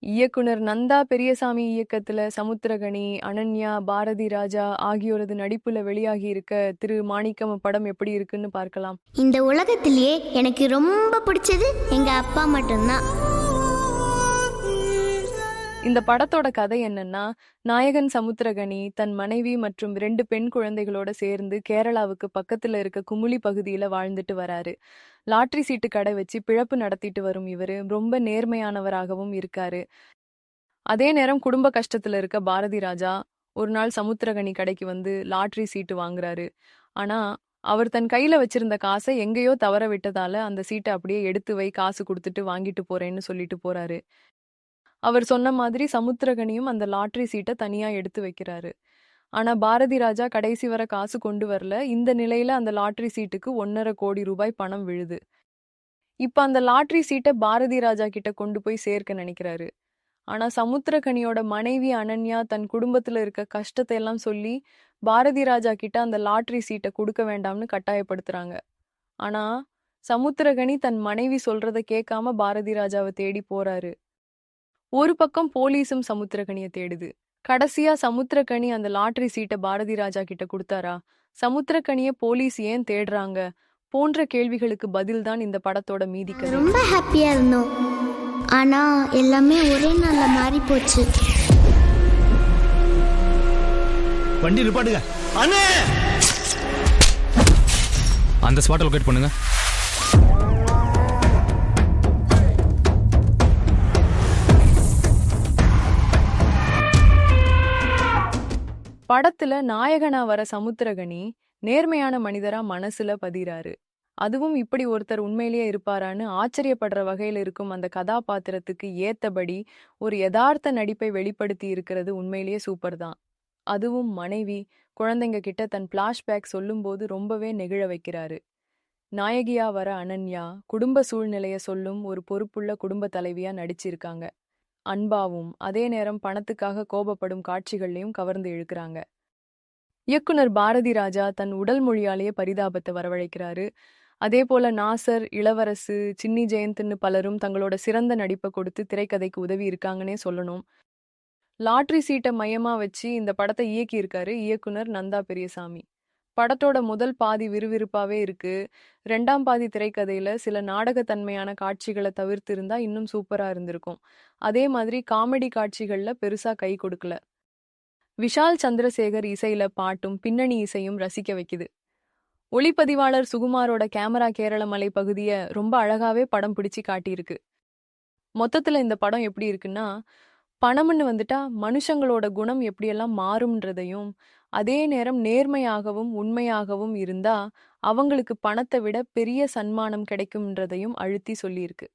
இயக்குனர் நந்தா பெரியசாமி இயக்கத்துல சமுத்திரகனி, அனன்யா, பாரதி ராஜா ஆகியோரது நடிப்புல வெளியாகி இருக்க திரு மாணிக்கம் படம் எப்படி இருக்குன்னு பார்க்கலாம். இந்த உலகத்திலேயே எனக்கு ரொம்ப பிடிச்சது எங்க அப்பா மட்டும்தான். இந்த படத்தோட கதை என்னன்னா, நாயகன் சமுத்திரகனி தன் மனைவி மற்றும் 2 பெண் குழந்தைகளோட சேர்ந்து கேரளாவுக்கு பக்கத்துல இருக்க குமுளி பகுதியில வாழ்ந்துட்டு வராரு. லாட்டரி சீட்டு கடை வச்சு பிழப்பு நடத்திட்டு வரும் இவரு ரொம்ப நேர்மையானவராகவும் இருக்காரு. அதே நேரம் குடும்ப கஷ்டத்துல இருக்க பாரதி ராஜா ஒரு நாள் சமுத்திரகனி கடைக்கு வந்து லாட்டரி சீட்டு வாங்குறாரு. ஆனா அவர் தன் கையில வச்சிருந்த காசை எங்கேயோ தவற விட்டதால அந்த சீட்டை அப்படியே எடுத்து வை, காசு கொடுத்துட்டு வாங்கிட்டு போறேன்னு சொல்லிட்டு போறாரு. அவர் சொன்ன மாதிரி சமுத்திரகனியும் அந்த லாட்டரி சீட்டை தனியா எடுத்து வைக்கிறாரு. ஆனா பாரதி ராஜா கடைசி வரை காசு கொண்டு வரல. இந்த நிலையில அந்த லாட்டரி சீட்டுக்கு 1.5 கோடி ரூபாய் பணம் விழுது. இப்ப அந்த லாட்டரி சீட்டை பாரதி ராஜா கிட்ட கொண்டு போய் சேர்க்க நினைக்கிறாரு. ஆனா சமுத்திரகனியோட மனைவி அனன்யா தன் குடும்பத்துல இருக்க கஷ்டத்தை எல்லாம் சொல்லி பாரதி ராஜா கிட்ட அந்த லாட்டரி சீட்டை கொடுக்க வேண்டாம்னு கட்டாயப்படுத்துறாங்க. ஆனா சமுத்திரகனி தன் மனைவி சொல்றத கேட்காம பாரதி ராஜாவை தேடி போறாரு. ஒரு பக்கம் போலீஸும் சமுத்திரகனிய தேடுது. கடைசியா சமுத்திரகனி அந்த லாட்டரி சீட்டை பாரதி ராஜா கிட்ட கொடுத்தாரா? சமுத்திரகனிய போலீஸ் ஏன் தேடுறாங்க போன்ற கேள்விகளுக்கு பதில்தான் இந்த படத்தோட மீதி கதை. ரொம்ப ஹாப்பியா இருந்தோம். ஆனா எல்லாமே ஒரே நாள்ல மாறி போச்சு. வண்டி நிப்பாட்டுங்க அண்ணே. அந்த ஸ்பாட்டை லொகேட் பண்ணுங்க. படத்துல நாயகனா வர சமுத்திரகனி நேர்மையான மனிதரா மனசுல பதிறாரு. அதுவும் இப்படி ஒருத்தர் உண்மையிலேயே இருப்பாரான்னு ஆச்சரியப்படுற வகையில் இருக்கும் அந்த கதாபாத்திரத்துக்கு ஏத்தபடி ஒரு யதார்த்த நடிப்பை வெளிப்படுத்தி இருக்கிறது உண்மையிலேயே சூப்பர் தான். அதுவும் மனைவி, குழந்தைங்க கிட்ட தன் பிளாஷ்பேக் சொல்லும்போது ரொம்பவே நெகிழ வைக்கிறாரு. நாயகியா வர அனன்யா குடும்ப சூழ்நிலைய சொல்லும் ஒரு பொறுப்புள்ள குடும்ப தலைவியா நடிச்சிருக்காங்க. அன்பாவும் அதே நேரம் பணத்துக்காக கோபப்படும் காட்சிகள்லையும் கவர்ந்து இழுக்கிறாங்க. இயக்குனர் பாரதி ராஜா தன் உடல் மொழியாலேயே பரிதாபத்தை வரவழைக்கிறாரு. அதே போல நாசர், இளவரசு, சின்னி ஜெயந்த்னு பலரும் தங்களோட சிறந்த நடிப்பை கொடுத்து திரைக்கதைக்கு உதவி இருக்காங்கன்னே சொல்லணும். லாட்டரி சீட்டை மையமா வச்சு இந்த படத்தை இயக்கி இருக்காரு இயக்குனர் நந்தா பெரியசாமி. படத்தோட முதல் பாதி விறுவிறுப்பாவே இருக்கு. 2ஆம் பாதி திரைக்கதையில சில நாடகத்தன்மையான காட்சிகளை தவிர்த்து இருந்தா இன்னும் சூப்பரா இருந்திருக்கும். அதே மாதிரி காமெடி காட்சிகள்ல பெருசா கை கொடுக்கல. விஷால் சந்திரசேகர் இசையில பாட்டும் பின்னணி இசையும் ரசிக்க வைக்குது. ஒளிப்பதிவாளர் சுகுமாரோட கேமரா கேரளமலை பகுதிய ரொம்ப அழகாவே படம் பிடிச்சு காட்டியிருக்கு. மொத்தத்துல இந்த படம் எப்படி இருக்குன்னா, பணம்னு வந்துட்டா மனுஷங்களோட குணம் எப்படியெல்லாம் மாறும்ன்றதையும், அதே நேரம் நேர்மையாகவும் உண்மையாகவும் இருந்தா அவங்களுக்கு பணத்தை விட பெரிய சன்மானம் கிடைக்கும்ன்றதையும் அழுத்தி சொல்லியிருக்கு.